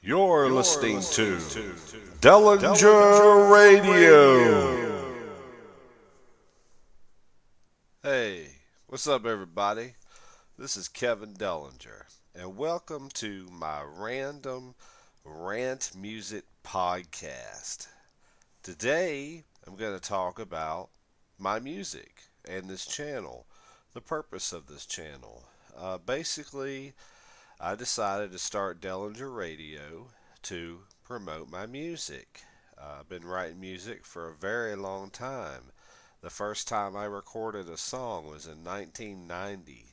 You're listening to Dellinger Radio. Hey, what's up, everybody? This is Kevin Dellinger, and welcome to my random rant music podcast. Today, I'm going to talk about my music and this channel, the purpose of this channel. Basically, I decided to start Dellinger Radio to promote my music. I've been writing music for a very long time. The first time I recorded a song was in 1990,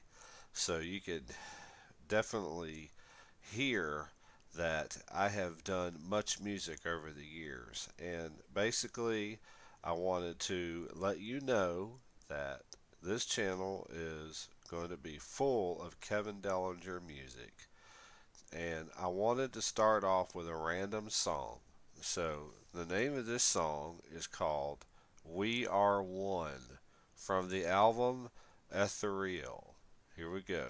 so you could definitely hear that I have done much music over the years. And basically, I wanted to let you know that this channel is going to be full of Kevin Dellinger music. And I wanted to start off with a random song. So the name of this song is called We Are One from the album Ethereal. Here we go.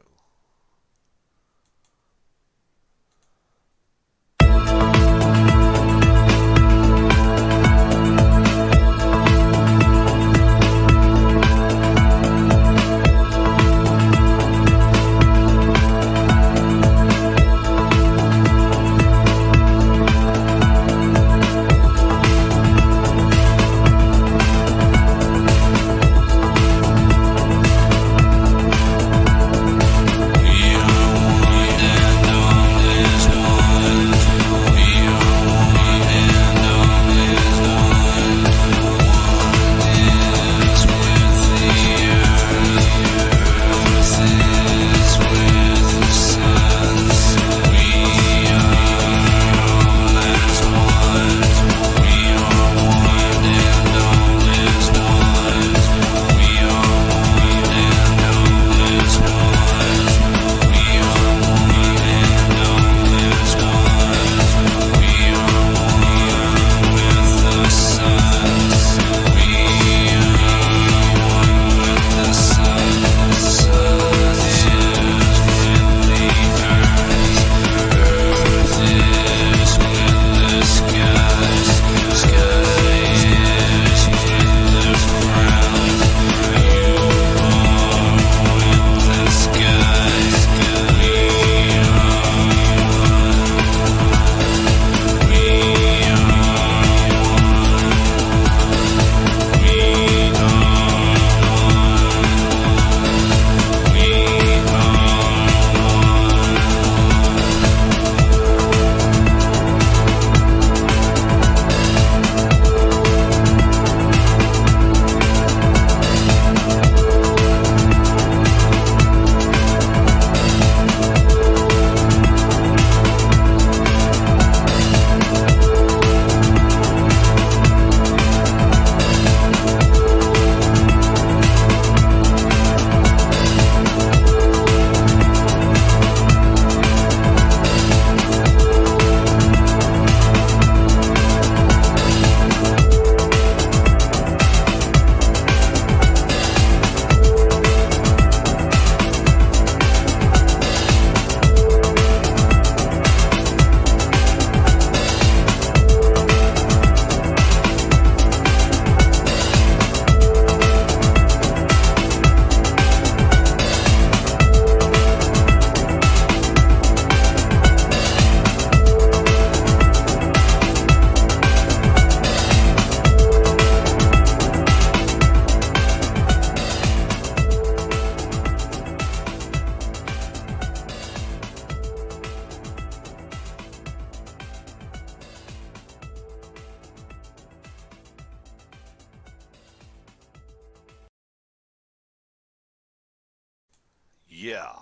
Yeah,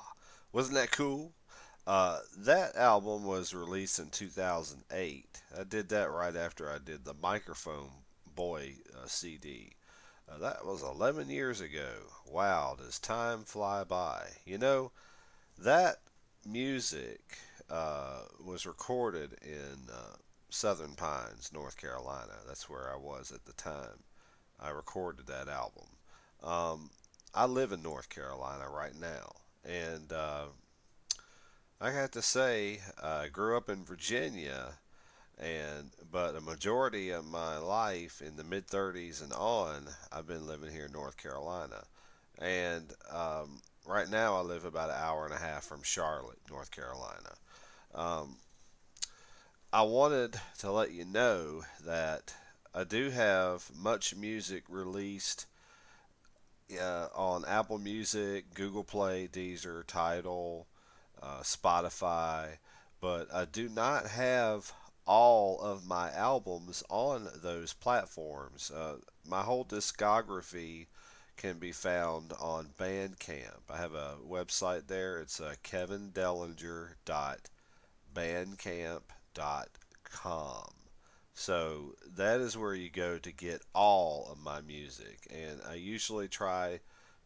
wasn't that cool? That album was released in 2008. I did that right after I did the Microphone Boy CD. That was 11 years ago. Wow, does time fly by? That music was recorded in Southern Pines, North Carolina. That's where I was at the time. I recorded that album. Um, I live in North Carolina right now, and I have to say, I grew up in Virginia, but a majority of my life in the mid 30s and on, I've been living here in North Carolina. And right now, I live about an hour and a half from Charlotte, North Carolina. Um, I wanted to let you know that I do have much music released on Apple Music, Google Play, Deezer, Tidal, Spotify, but I do not have all of my albums on those platforms. My whole discography can be found on Bandcamp. I have a website there. It's kevindellinger.bandcamp.com. So that is where you go to get all of my music. And I usually try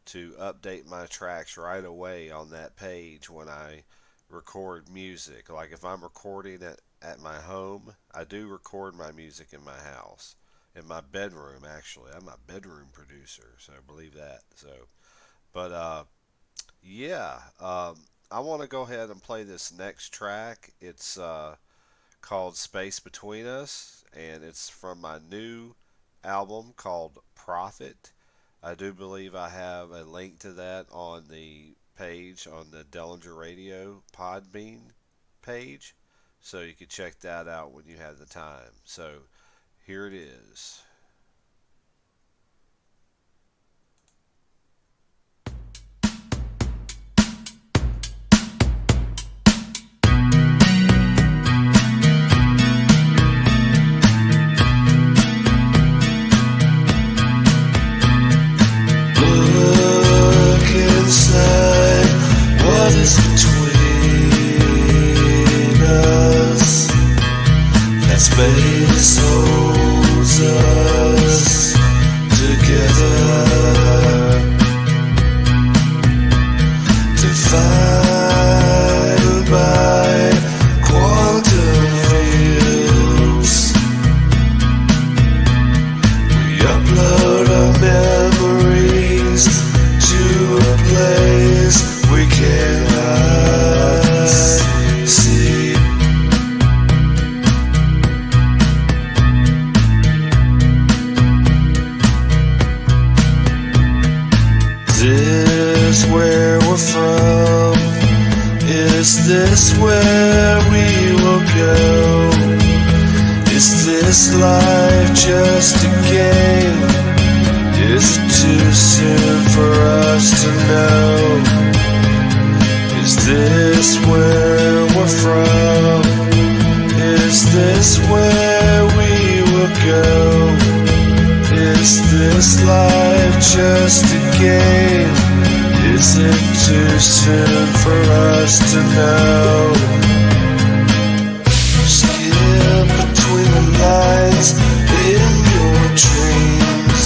to update my tracks right away on that page when I record music. Like if I'm recording at my home, I do record my music in my house, in my bedroom actually. I'm a bedroom producer, so believe that. But I want to go ahead and play this next track. It's called Space Between Us, and it's from my new album called Prophet. I do believe I have a link to that on the page on the Dellinger Radio Podbean page, so you can check that out when you have the time. So here it is. Look inside what is between us. That space holds us together, divided by quantum fields. We upload our memories to a place we cannot see. Is this where we're from? Is this where we will go? Is this life just a game? Is it too soon for us to know? Is this where we're from? Is this where we will go? Is this life just a game? Is it too soon for us to know? Skip between the lines in your dreams.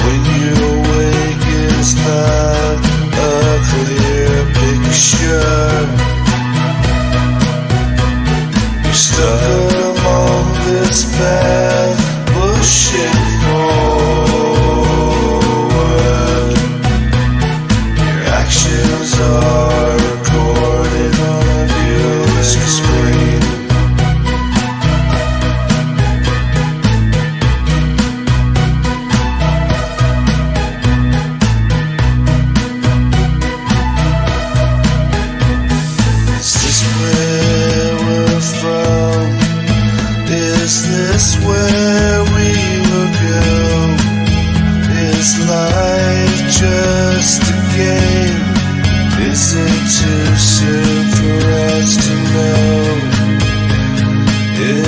When you awake, it's not a clear picture. You're stuck along this path, pushing forward. Your actions are recorded on a viewless screen. Is this where we're from? Is this where we will go? Is life just a game? Is it too soon for us to know?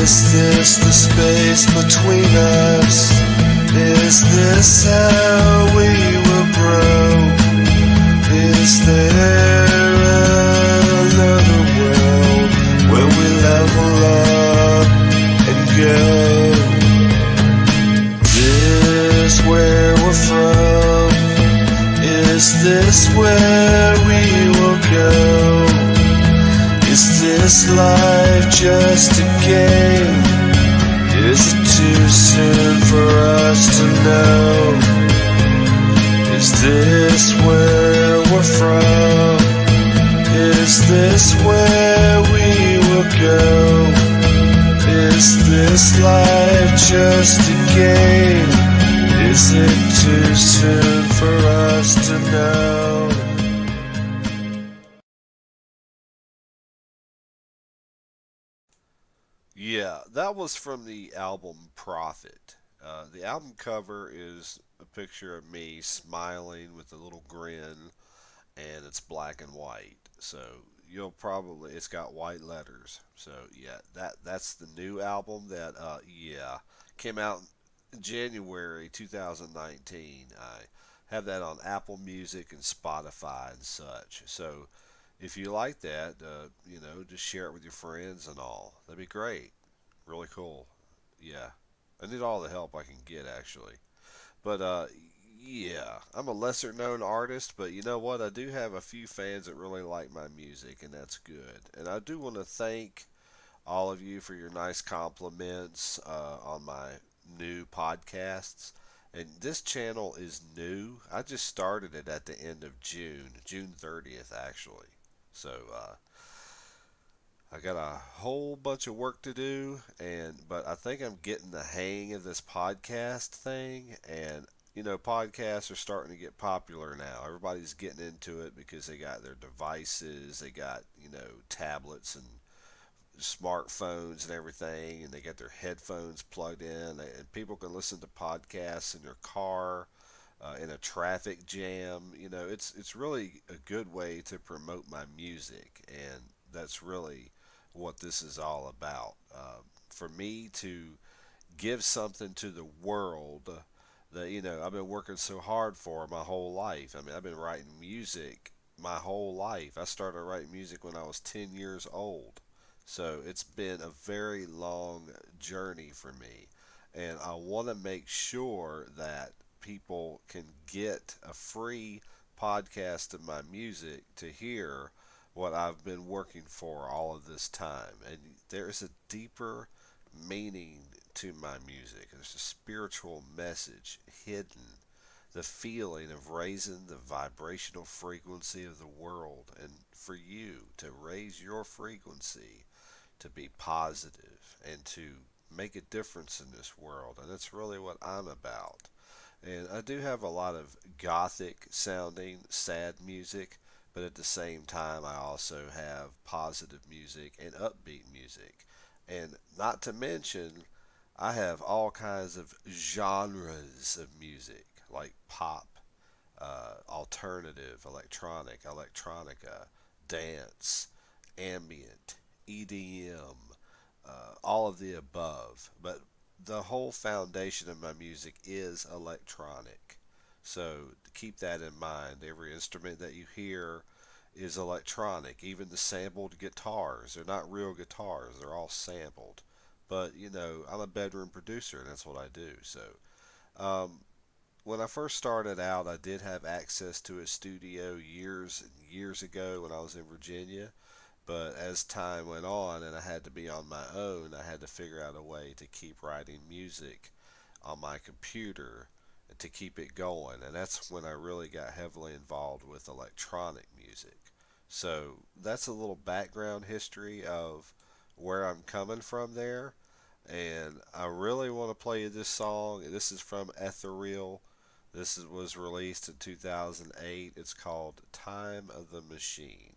Is this the space between us? Is this how we will grow? Is there another world where we level up and go? This where we're from? Is this where we will go? Is this life just a game? Is it too soon for us to know? Is this where we're from? this where we will go? Is this life just a game? Is it too soon for us to know? Yeah, that was from the album Prophet. The album cover is a picture of me smiling with a little grin, and it's black and white. So you'll probably it's got white letters. So yeah, that's the new album that yeah came out in January 2019. I have that on Apple Music and Spotify and such. So if you like that, just share it with your friends and all. That'd be great. Really cool. Yeah, I need all the help I can get actually. But yeah, I'm a lesser known artist, but you know what? I do have a few fans that really like my music, and that's good. And I do want to thank all of you for your nice compliments on my new podcasts. And this channel is new. I just started it at the end of June, June 30th, actually. So I got a whole bunch of work to do, but I think I'm getting the hang of this podcast thing, and podcasts are starting to get popular now. Everybody's getting into it because they got their devices, they got, tablets and smartphones and everything, and they get their headphones plugged in, and people can listen to podcasts in their car, in a traffic jam. It's really a good way to promote my music, and that's really what this is all about. For me to give something to the world that I've been working so hard for my whole life. I mean, I've been writing music my whole life. I started writing music when I was 10 years old. So it's been a very long journey for me. And I want to make sure that people can get a free podcast of my music to hear what I've been working for all of this time. And there's a deeper meaning to my music. There's a spiritual message hidden, the feeling of raising the vibrational frequency of the world, and for you to raise your frequency to be positive and to make a difference in this world. And that's really what I'm about. And I do have a lot of gothic sounding, sad music, but at the same time, I also have positive music and upbeat music. And not to mention, I have all kinds of genres of music, like pop, alternative, electronic, electronica, dance, ambient, EDM, all of the above. But the whole foundation of my music is electronic. So keep that in mind. Every instrument that you hear is electronic. Even the sampled guitars, they're not real guitars, they're all sampled. But, I'm a bedroom producer and that's what I do. So, um, when I first started out, I did have access to a studio years and years ago when I was in Virginia. But as time went on and I had to be on my own, I had to figure out a way to keep writing music on my computer to keep it going. And that's when I really got heavily involved with electronic music. So that's a little background history of where I'm coming from there. And I really want to play you this song. This is from Ethereal. Was released in 2008. It's called Time of the Machine.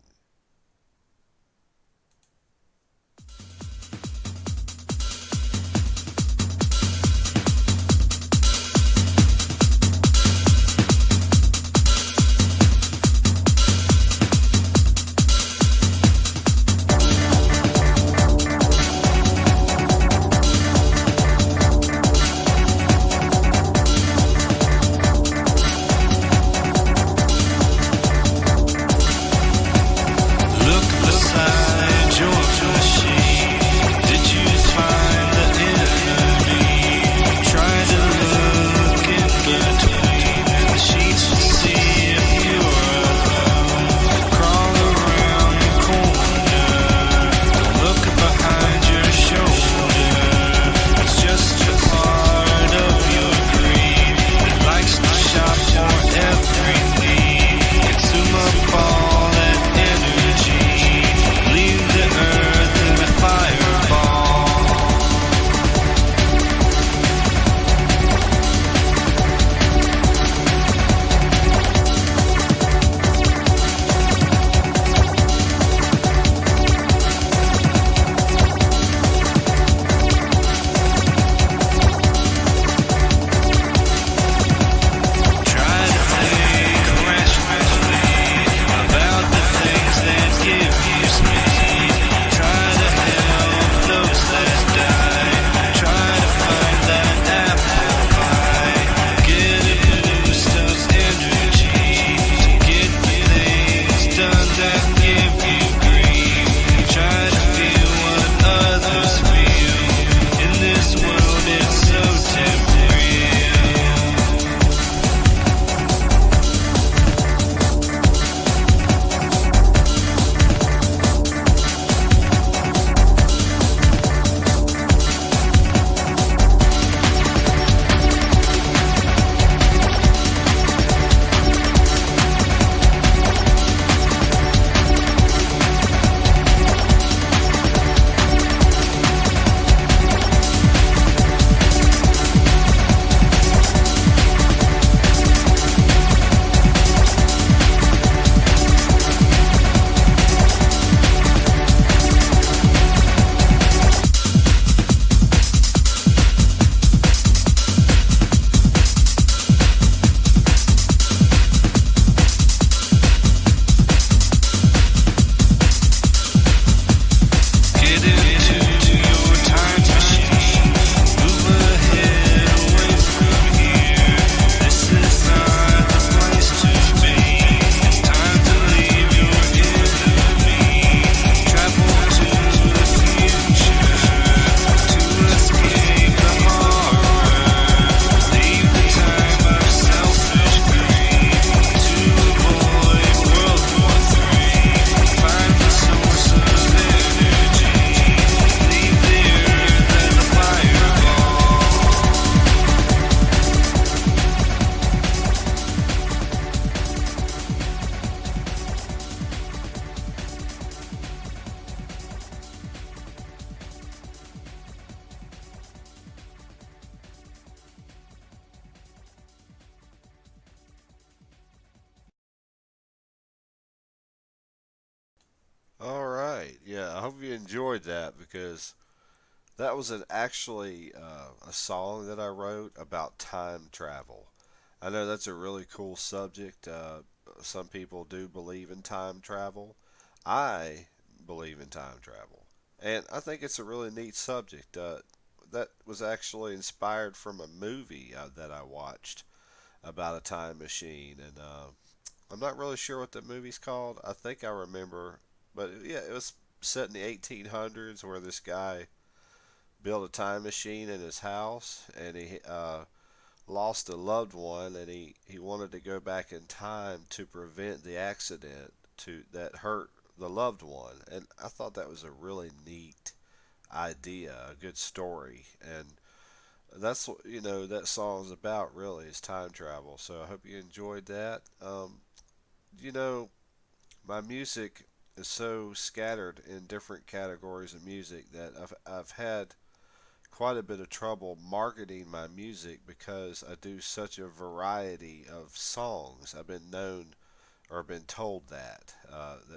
All right. Yeah, I hope you enjoyed that because that was actually a song that I wrote about time travel. I know that's a really cool subject. Some people do believe in time travel. I believe in time travel. And I think it's a really neat subject. That was actually inspired from a movie that I watched about a time machine. And I'm not really sure what the movie's called. I think I remember. But yeah, it was set in the 1800s where this guy built a time machine in his house and he lost a loved one, and he wanted to go back in time to prevent the accident that hurt the loved one. And I thought that was a really neat idea, a good story. And that's what that song's about, really, is time travel. So I hope you enjoyed that. You know, my music is so scattered in different categories of music that I've had quite a bit of trouble marketing my music because I do such a variety of songs. I've been known or been told that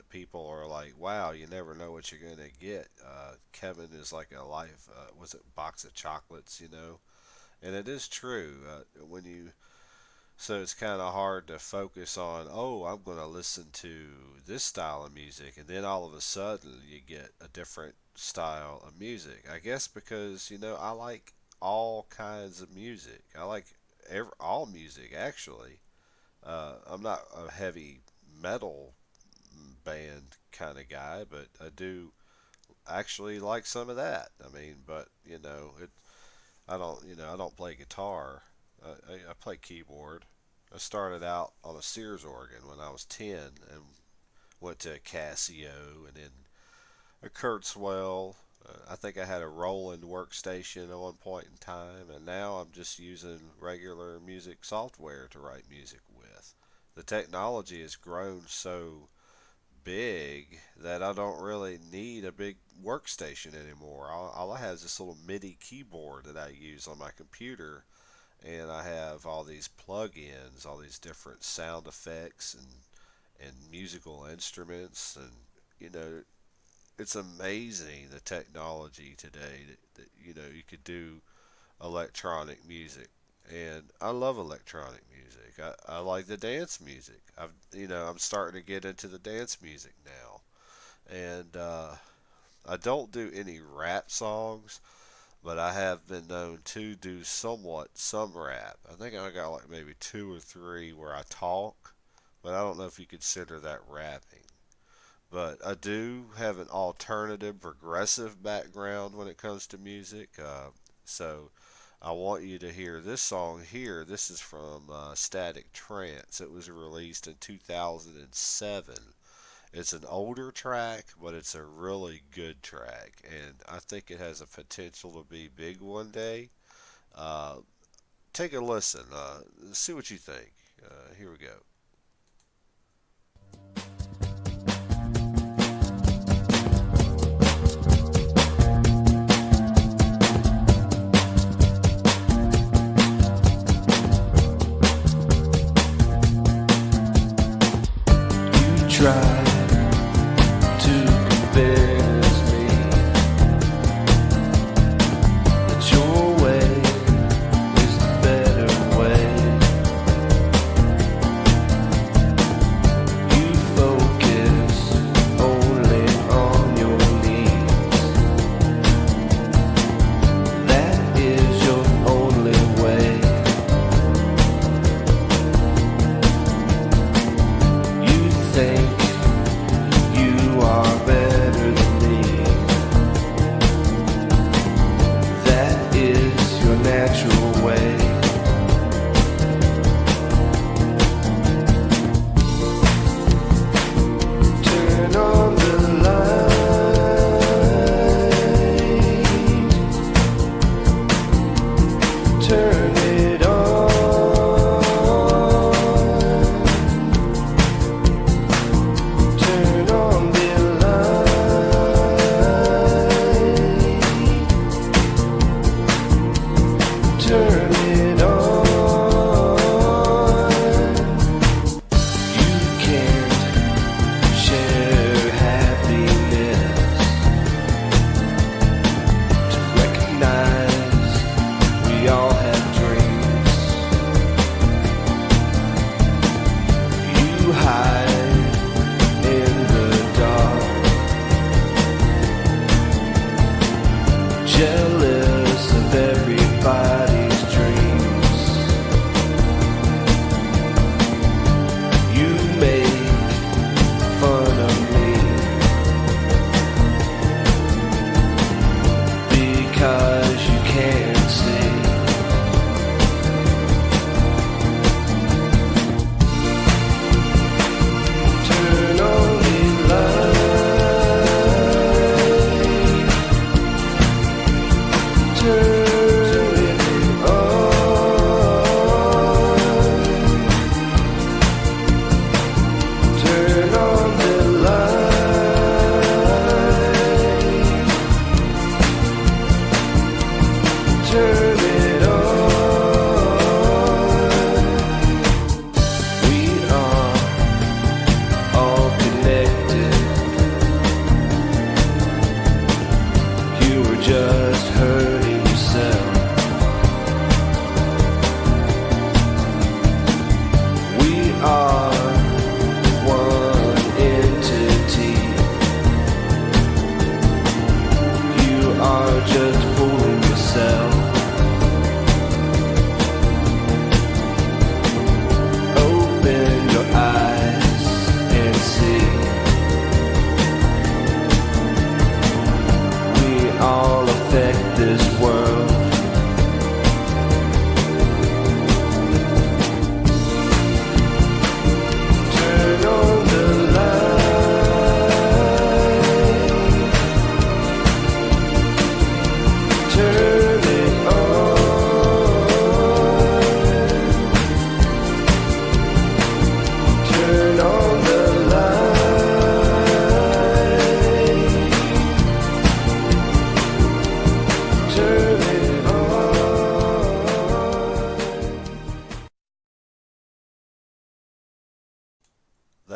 people are like, "Wow, you never know what you're gonna get." Kevin is like a life, was it box of chocolates, And it is true. When you So it's kind of hard to focus on, oh, I'm going to listen to this style of music, and then all of a sudden you get a different style of music. I guess because, I like all kinds of music. I like all music, actually. I'm not a heavy metal band kind of guy, but I do actually like some of that. I mean, but, I don't play guitar. I play keyboard. I started out on a Sears organ when I was 10 and went to a Casio and then a Kurzweil. I think I had a Roland workstation at one point in time, and now I'm just using regular music software to write music with. The technology has grown so big that I don't really need a big workstation anymore. All I have is this little MIDI keyboard that I use on my computer, and I have all these plugins, all these different sound effects and musical instruments, and you know, it's amazing the technology today that you could do electronic music. And I love electronic music. I like the dance music. I'm starting to get into the dance music now. And I don't do any rap songs, but I have been known to do some rap. I think I got like maybe two or three where I talk, but I don't know if you consider that rapping. But I do have an alternative, progressive background when it comes to music. So I want you to hear this song here. This is from Static Trance. It was released in 2007. It's an older track, but it's a really good track, and I think it has a potential to be big one day. Uh, Take a listen. See what you think. Here we go. You try to convince me that your way is the better way. You focus only on your needs. That is your only way. You think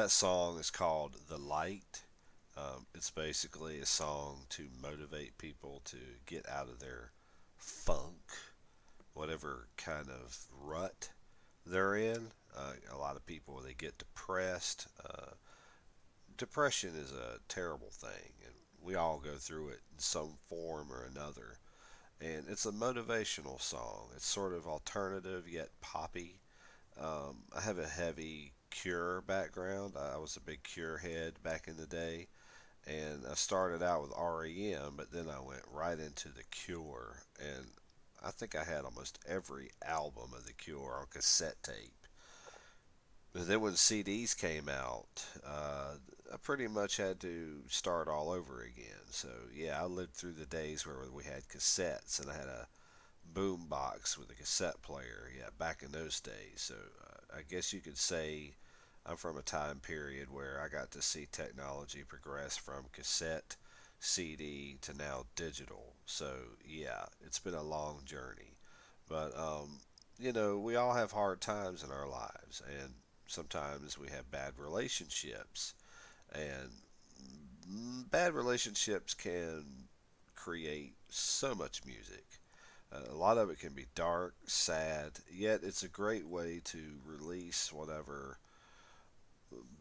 that song is called The Light. It's basically a song to motivate people to get out of their funk, whatever kind of rut they're in. A lot of people, they get depressed. Depression is a terrible thing, and we all go through it in some form or another. And it's a motivational song. It's sort of alternative yet poppy. I have a heavy Cure background. I was a big Cure head back in the day, and I started out with REM, but then I went right into the Cure, and I think I had almost every album of the Cure on cassette tape. But then when CDs came out, I pretty much had to start all over again. So yeah, I lived through the days where we had cassettes, and I had a boom box with a cassette player. Yeah, back in those days. So I guess you could say I'm from a time period where I got to see technology progress from cassette, CD to now digital. So yeah, it's been a long journey. But we all have hard times in our lives, and sometimes we have bad relationships, and bad relationships can create so much music. A lot of it can be dark, sad, yet it's a great way to release whatever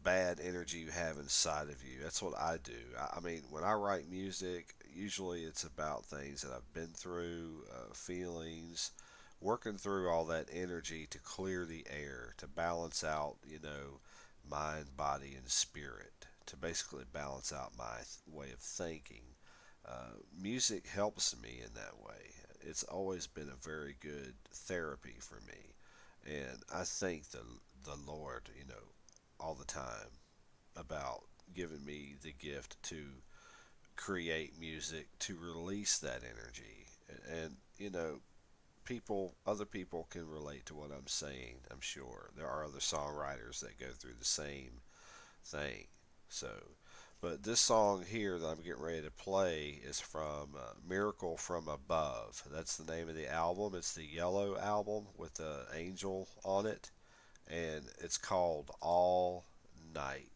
bad energy you have inside of you. That's what I do. I mean, when I write music, usually it's about things that I've been through, feelings, working through all that energy to clear the air, to balance out, mind, body, and spirit, to basically balance out my way of thinking. Music helps me in that way. It's always been a very good therapy for me, and I thank the Lord, all the time about giving me the gift to create music to release that energy. And other people can relate to what I'm saying. I'm sure there are other songwriters that go through the same thing. So, but this song here that I'm getting ready to play is from Miracle from Above. That's the name of the album. It's the yellow album with the angel on it, and it's called All Night.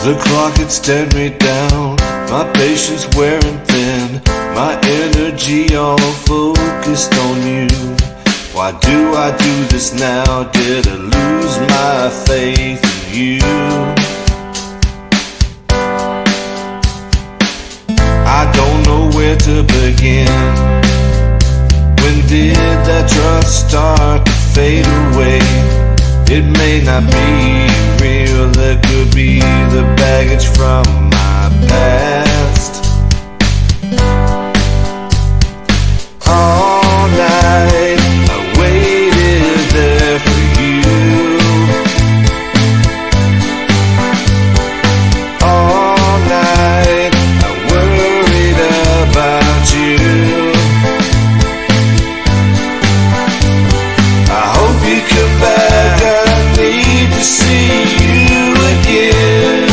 The clock had stared me down, my patience wearing thin, my energy all focused on you. Why do I do this now? Did I lose my faith in you? I don't know where to begin. When did that trust start to fade away? It may not be real, it could be the baggage from my past. All night I waited there for you. All night I worried about you. I hope you come back, I need to see you again.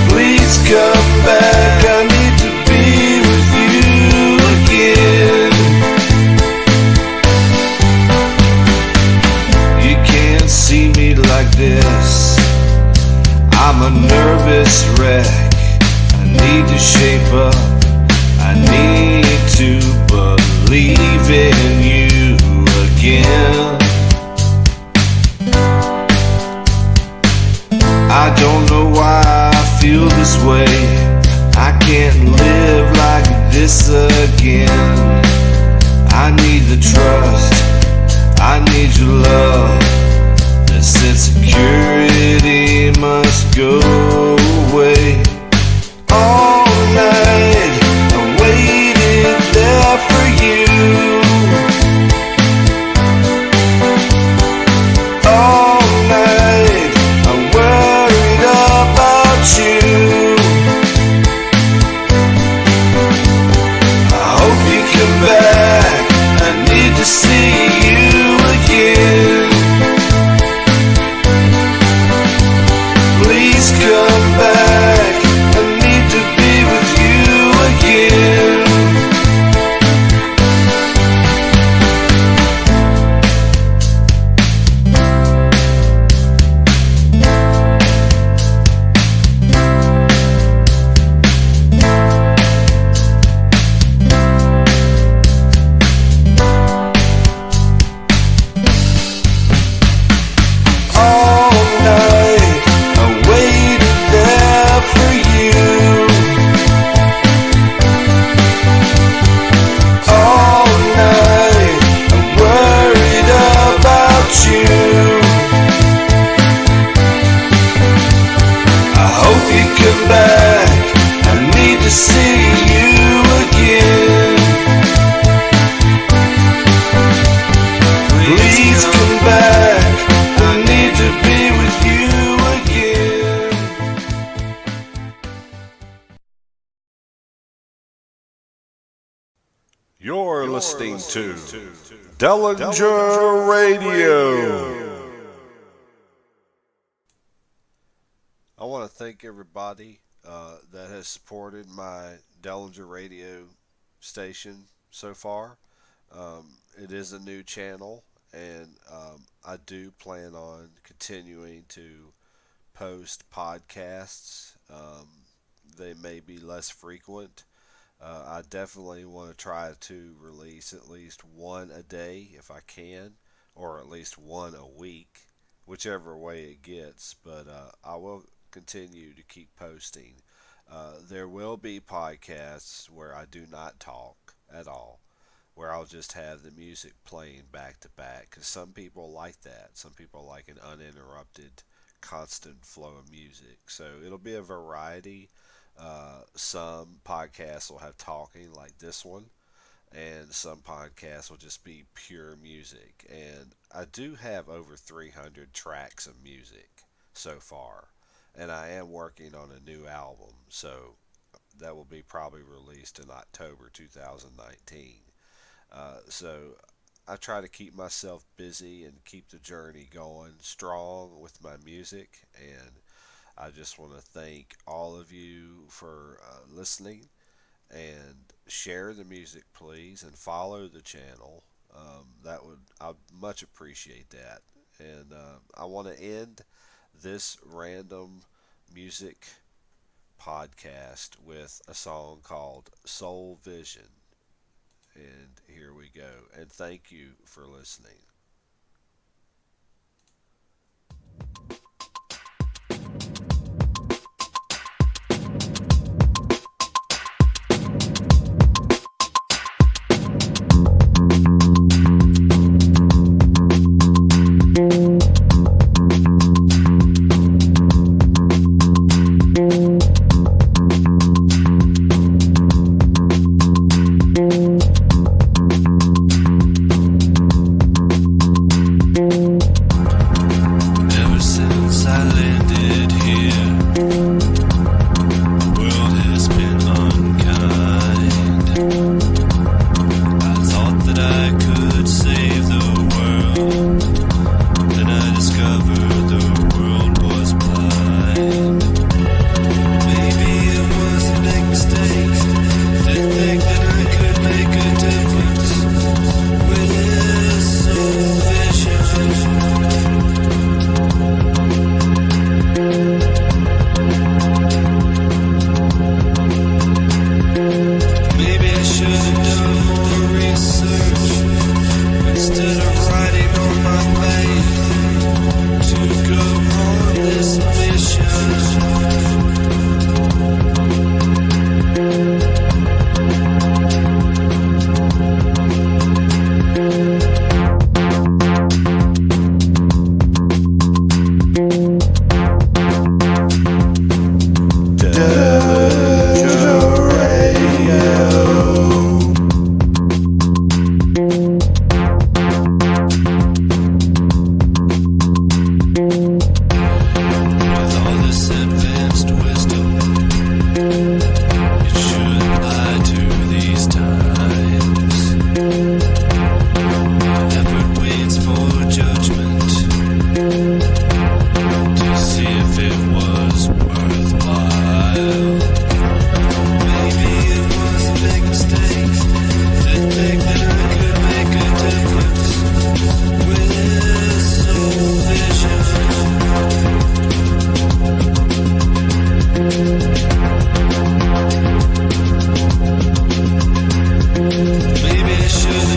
Please come back, I need to be with you again. You can't see me like this, I'm a nervous wreck. I need to shape up, I need to believe in you again. I don't know why I feel this way, I can't live like this again. I need the trust, I need your love. This insecurity must go away. All night I waited there for you. All night I worried about you. I hope you come back, I need to see you again. Please come back, You're listening to Dellinger Radio. I want to thank everybody that has supported my Dellinger Radio station so far. It is a new channel, and I do plan on continuing to post podcasts. They may be less frequent. I definitely want to try to release at least one a day if I can, or at least one a week, whichever way it gets. But I will continue to keep posting. There will be podcasts where I do not talk at all, where I'll just have the music playing back to back, because some people like that. Some people like an uninterrupted, constant flow of music. So it'll be a variety. Some podcasts will have talking like this one, and some podcasts will just be pure music. And I do have over 300 tracks of music so far, and I am working on a new album, so that will be probably released in October 2019. So I try to keep myself busy and keep the journey going strong with my music, and I just want to thank all of you for listening, and share the music, please, and follow the channel. I'd much appreciate that. And I want to end this random music podcast with a song called Soul Vision. And here we go. And thank you for listening. Maybe I should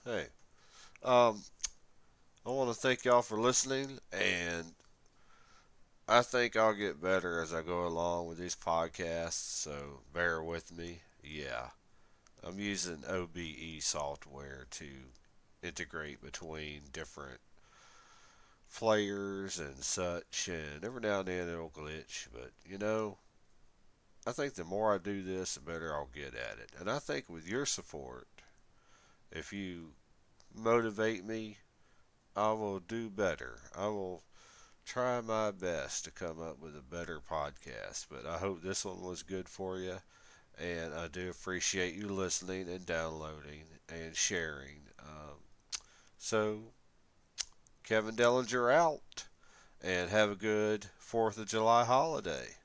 Hey, um, I want to thank y'all for listening, and I think I'll get better as I go along with these podcasts, so bear with me. Yeah, I'm using OBE software to integrate between different players and such, and every now and then it'll glitch, but I think the more I do this, the better I'll get at it. And I think with your support, if you motivate me, I will do better. I will try my best to come up with a better podcast. But I hope this one was good for you. And I do appreciate you listening and downloading and sharing. So, Kevin Dellinger out. And have a good 4th of July holiday.